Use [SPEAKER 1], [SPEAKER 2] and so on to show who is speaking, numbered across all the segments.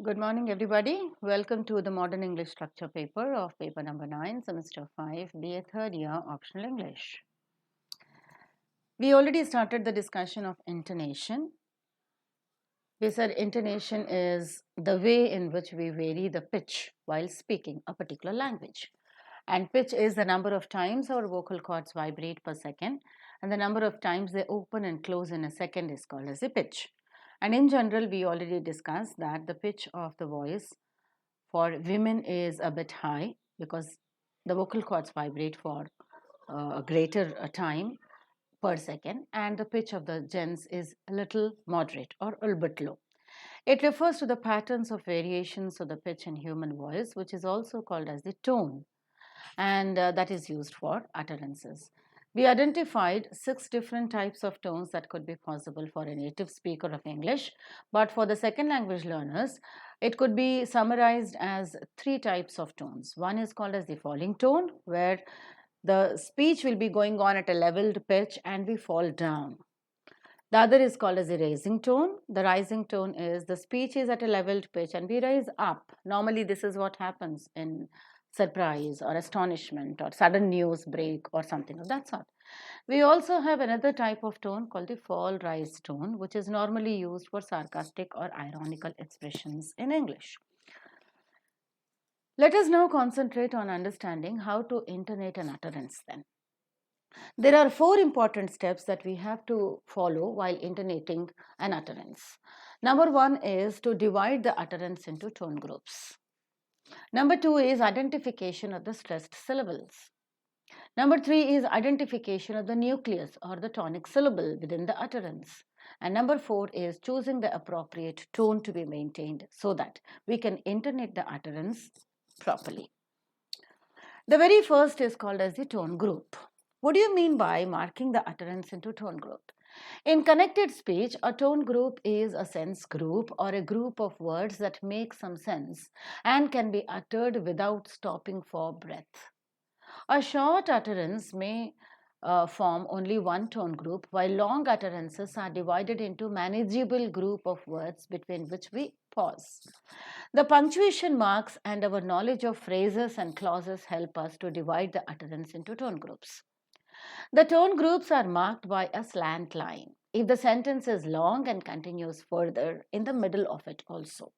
[SPEAKER 1] Good morning, everybody. Welcome to the Modern English Structure paper of paper number 9, semester 5, BA third year, optional English. We already started the discussion of intonation. We said intonation is the way in which we vary the pitch while speaking a particular language. And pitch is the number of times our vocal cords vibrate per second, and the number of times they open and close in a second is called as the pitch. And in general, we already discussed that the pitch of the voice for women is a bit high because the vocal cords vibrate for a greater time per second, and the pitch of the gents is a little moderate or a little bit low. It refers to the patterns of variations of the pitch in human voice, which is also called as the tone, and that is used for utterances. We identified 6 different types of tones that could be possible for a native speaker of English, but for the second language learners, it could be summarized as 3 types of tones. One is called as the falling tone, where the speech will be going on at a leveled pitch and we fall down. The other is called as the rising tone. The rising tone is the speech is at a leveled pitch and we rise up. Normally, this is what happens in surprise or astonishment or sudden news break or something of that sort. We also have another type of tone called the fall rise tone, which is normally used for sarcastic or ironical expressions in English. Let us now concentrate on understanding how to intonate an utterance then. There are 4 important steps that we have to follow while intonating an utterance. Number 1 is to divide the utterance into tone groups. Number 2 is identification of the stressed syllables. Number 3 is identification of the nucleus or the tonic syllable within the utterance. And number 4 is choosing the appropriate tone to be maintained so that we can intonate the utterance properly. The very first is called as the tone group. What do you mean by marking the utterance into tone group? In connected speech, a tone group is a sense group or a group of words that make some sense and can be uttered without stopping for breath. A short utterance may form only one tone group, while long utterances are divided into manageable group of words between which we pause. The punctuation marks and our knowledge of phrases and clauses help us to divide the utterance into tone groups. The tone groups are marked by a slant line if the sentence is long and continues further in the middle of it also.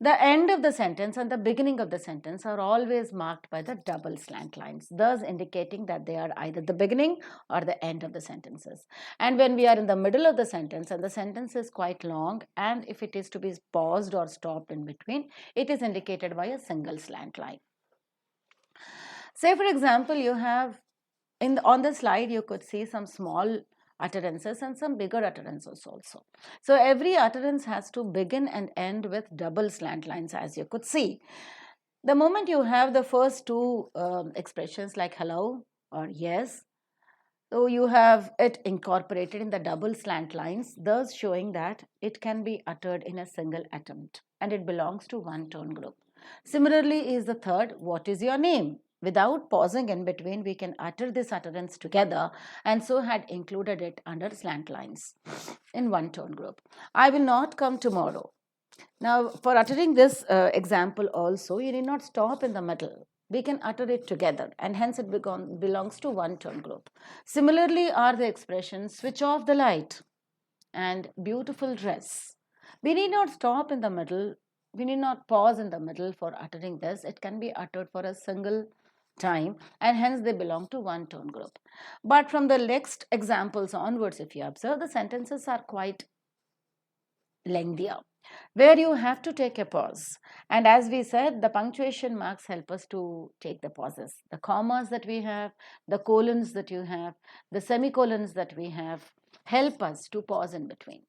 [SPEAKER 1] The end of the sentence and the beginning of the sentence are always marked by the double slant lines, thus indicating that they are either the beginning or the end of the sentences. And when we are in the middle of the sentence and the sentence is quite long, and if it is to be paused or stopped in between, it is indicated by a single slant line. Say, for example, you have on the slide, you could see some small utterances and some bigger utterances also. So every utterance has to begin and end with double slant lines, as you could see. The moment you have the first two expressions like hello or yes, so you have it incorporated in the double slant lines, thus showing that it can be uttered in a single attempt and it belongs to one tone group. Similarly is the third, what is your name? Without pausing in between, we can utter this utterance together and so had included it under slant lines in one tone group. I will not come tomorrow. Now, for uttering this example also, you need not stop in the middle. We can utter it together and hence it belongs to one tone group. Similarly are the expressions switch off the light and beautiful dress. We need not stop in the middle. We need not pause in the middle for uttering this. It can be uttered for a single time and hence they belong to one tone group. But from the next examples onwards, if you observe, the sentences are quite lengthier where you have to take a pause. And as we said, the punctuation marks help us to take the pauses. The commas that we have, the colons that you have, the semicolons that we have help us to pause in between.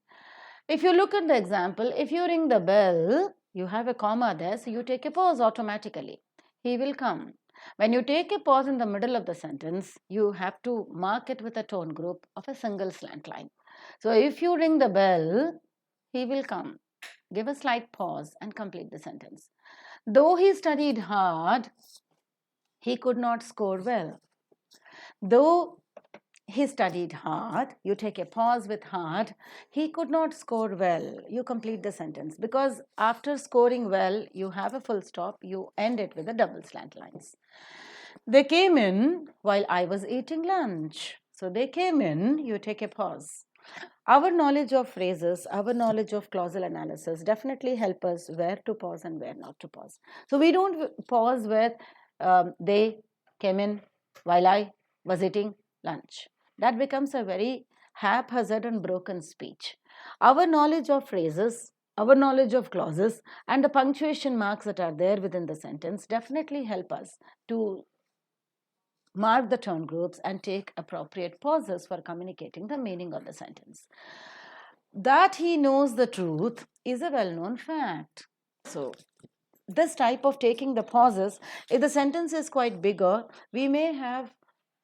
[SPEAKER 1] If you look at the example, if you ring the bell, you have a comma there, so you take a pause automatically. He will come. When you take a pause in the middle of the sentence, you have to mark it with a tone group of a single slant line. So if you ring the bell, he will come. Give a slight pause and complete the sentence. Though he studied hard, he could not score well. Though He studied hard. You take a pause with hard. He could not score well. You complete the sentence because after scoring well, you have a full stop. You end it with a double slant lines. They came in while I was eating lunch. So they came in, you take a pause. Our knowledge of phrases, our knowledge of clausal analysis definitely help us where to pause and where not to pause. So we don't pause where they came in while I was eating lunch. That becomes a very haphazard and broken speech. Our knowledge of phrases, our knowledge of clauses, and the punctuation marks that are there within the sentence definitely help us to mark the tone groups and take appropriate pauses for communicating the meaning of the sentence. That he knows the truth is a well known fact. So, this type of taking the pauses, if the sentence is quite bigger, we may have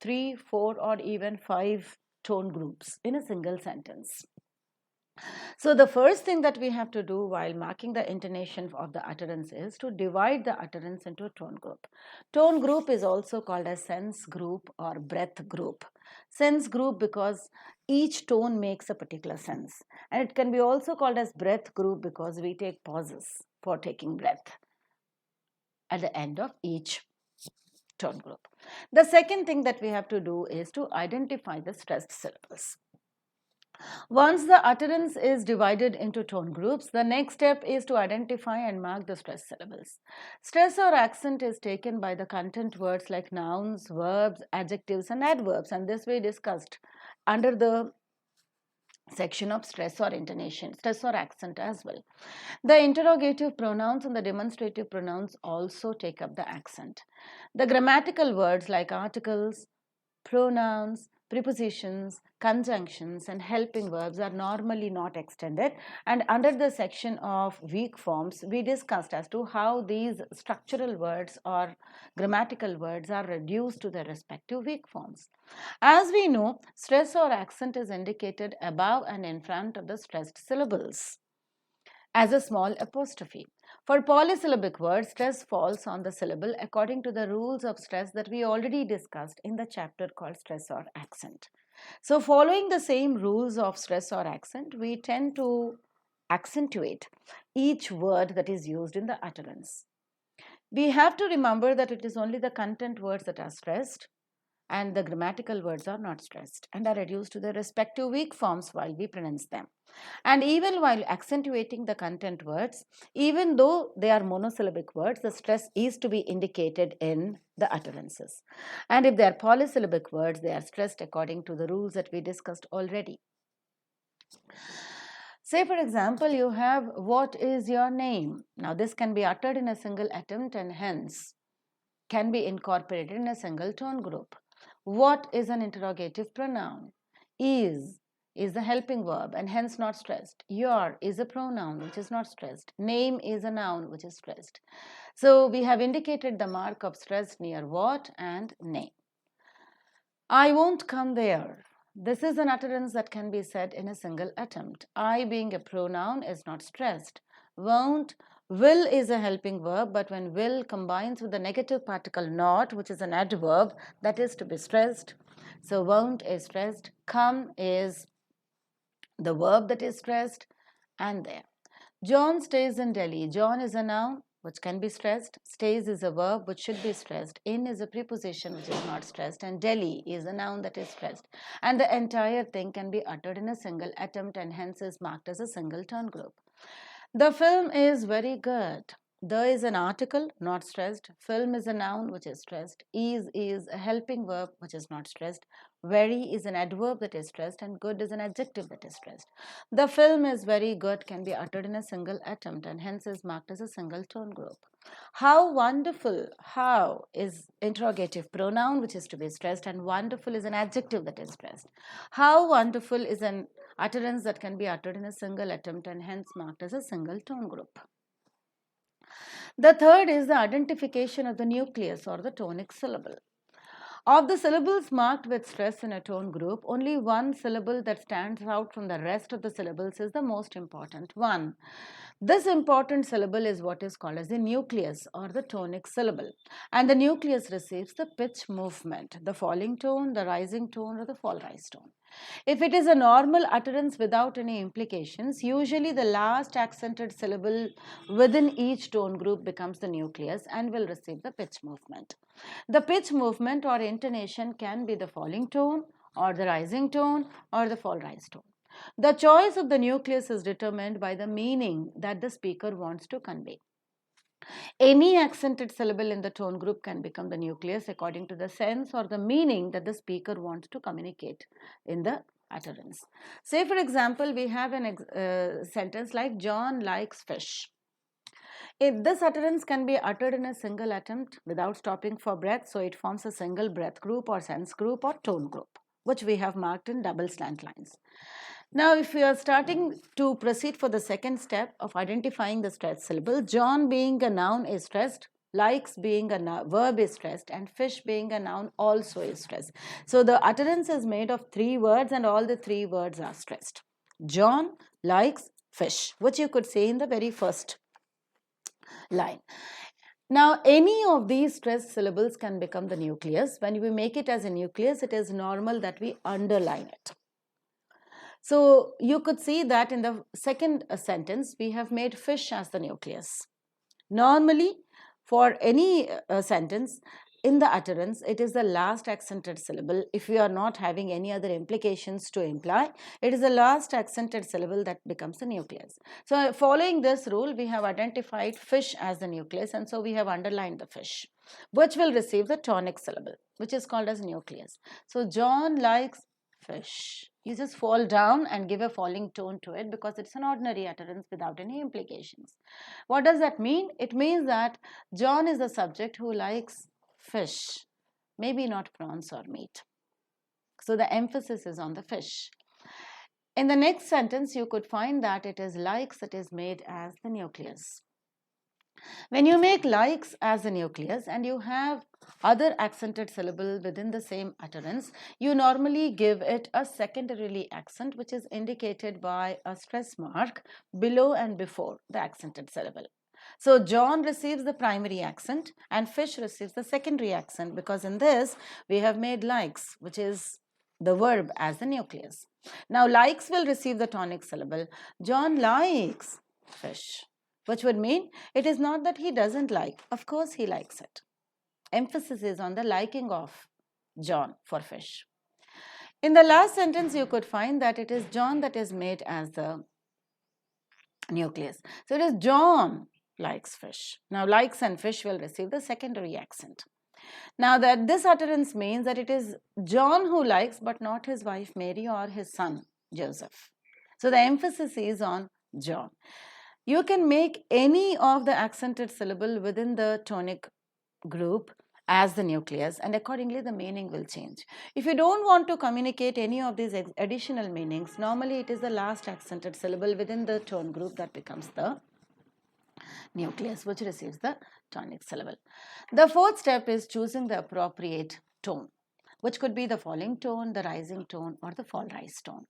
[SPEAKER 1] 3, 4, or even 5 tone groups in a single sentence. So the first thing that we have to do while marking the intonation of the utterance is to divide the utterance into a tone group. Tone group is also called as sense group or breath group. Sense group because each tone makes a particular sense. And it can be also called as breath group because we take pauses for taking breath at the end of each tone group. The second thing that we have to do is to identify the stressed syllables. Once the utterance is divided into tone groups, the next step is to identify and mark the stress syllables. Stress or accent is taken by the content words like nouns, verbs, adjectives, and adverbs, and this we discussed under the section of stress or intonation, stress or accent as well. The interrogative pronouns and the demonstrative pronouns also take up the accent. The grammatical words like articles, pronouns, prepositions, conjunctions, and helping verbs are normally not extended. And under the section of weak forms, we discussed as to how these structural words or grammatical words are reduced to their respective weak forms. As we know, stress or accent is indicated above and in front of the stressed syllables as a small apostrophe. For polysyllabic words, stress falls on the syllable according to the rules of stress that we already discussed in the chapter called stress or accent. So, following the same rules of stress or accent, we tend to accentuate each word that is used in the utterance. We have to remember that it is only the content words that are stressed and the grammatical words are not stressed and are reduced to their respective weak forms while we pronounce them. And even while accentuating the content words, even though they are monosyllabic words, the stress is to be indicated in the utterances. And if they are polysyllabic words, they are stressed according to the rules that we discussed already. Say, for example, you have what is your name? Now, this can be uttered in a single attempt and hence can be incorporated in a single tone group. What is an interrogative pronoun? Is a helping verb and hence not stressed. Your is a pronoun which is not stressed. Name is a noun which is stressed. So we have indicated the mark of stress near what and name. I won't come there. This is an utterance that can be said in a single attempt. I being a pronoun is not stressed. Won't. Will is a helping verb, but when will combines with the negative particle not, which is an adverb, that is to be stressed. So won't is stressed. Come is the verb that is stressed, and there. John stays in Delhi. John is a noun which can be stressed. Stays is a verb which should be stressed. In is a preposition which is not stressed. And Delhi is a noun that is stressed. And the entire thing can be uttered in a single attempt and hence is marked as a single tone group. The film is very good. The is an article, not stressed. Film is a noun which is stressed. Is a helping verb which is not stressed. Very is an adverb that is stressed and good is an adjective that is stressed. The film is very good can be uttered in a single attempt and hence is marked as a single tone group. How wonderful. How is interrogative pronoun which is to be stressed and wonderful is an adjective that is stressed. How wonderful is an utterance that can be uttered in a single attempt and hence marked as a single tone group. The third is the identification of the nucleus or the tonic syllable. Of the syllables marked with stress in a tone group, only one syllable that stands out from the rest of the syllables is the most important one. This important syllable is what is called as the nucleus or the tonic syllable. And the nucleus receives the pitch movement, the falling tone, the rising tone, or the fall rise tone. If it is a normal utterance without any implications, usually the last accented syllable within each tone group becomes the nucleus and will receive the pitch movement. The pitch movement or intonation can be the falling tone or the rising tone or the fall rise tone. The choice of the nucleus is determined by the meaning that the speaker wants to convey. Any accented syllable in the tone group can become the nucleus according to the sense or the meaning that the speaker wants to communicate in the utterance. Say, for example, we have a sentence like John likes fish. If this utterance can be uttered in a single attempt without stopping for breath, so it forms a single breath group or sense group or tone group, which we have marked in double slant lines. Now, if we are starting to proceed for the second step of identifying the stressed syllable, John being a noun is stressed, likes being a verb is stressed, and fish being a noun also is stressed. So, the utterance is made of 3 words and all the 3 words are stressed. John likes fish, which you could say in the very first line. Now, any of these stressed syllables can become the nucleus. When we make it as a nucleus, it is normal that we underline it. So you could see that in the second sentence, we have made fish as the nucleus. Normally, for any sentence, in the utterance, it is the last accented syllable. If we are not having any other implications to imply, it is the last accented syllable that becomes the nucleus. So following this rule, we have identified fish as the nucleus, and so we have underlined the fish, which will receive the tonic syllable, which is called as nucleus. So John likes fish. You just fall down and give a falling tone to it because it's an ordinary utterance without any implications. What does that mean? It means that John is the subject who likes fish, maybe not prawns or meat. So the emphasis is on the fish. In the next sentence, you could find that it is likes that is made as the nucleus. When you make likes as a nucleus and you have other accented syllable within the same utterance, you normally give it a secondarily accent, which is indicated by a stress mark below and before the accented syllable. So John receives the primary accent and fish receives the secondary accent, because in this we have made likes, which is the verb, as the nucleus. Now likes will receive the tonic syllable. John likes fish, which would mean it is not that he doesn't like. Of course he likes it. Emphasis is on the liking of John for fish. In the last sentence, you could find that it is John that is made as the nucleus. So it is John likes fish. Now likes and fish will receive the secondary accent. Now that this utterance means that it is John who likes, but not his wife Mary or his son Joseph. So the emphasis is on John. You can make any of the accented syllable within the tonic group as the nucleus, and accordingly the meaning will change. If you don't want to communicate any of these additional meanings, normally it is the last accented syllable within the tone group that becomes the nucleus, which receives the tonic syllable. The fourth step is choosing the appropriate tone, which could be the falling tone, the rising tone, or the fall rise tone.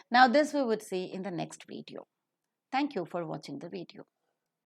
[SPEAKER 1] Now this we would see in the next video. Thank you for watching the video.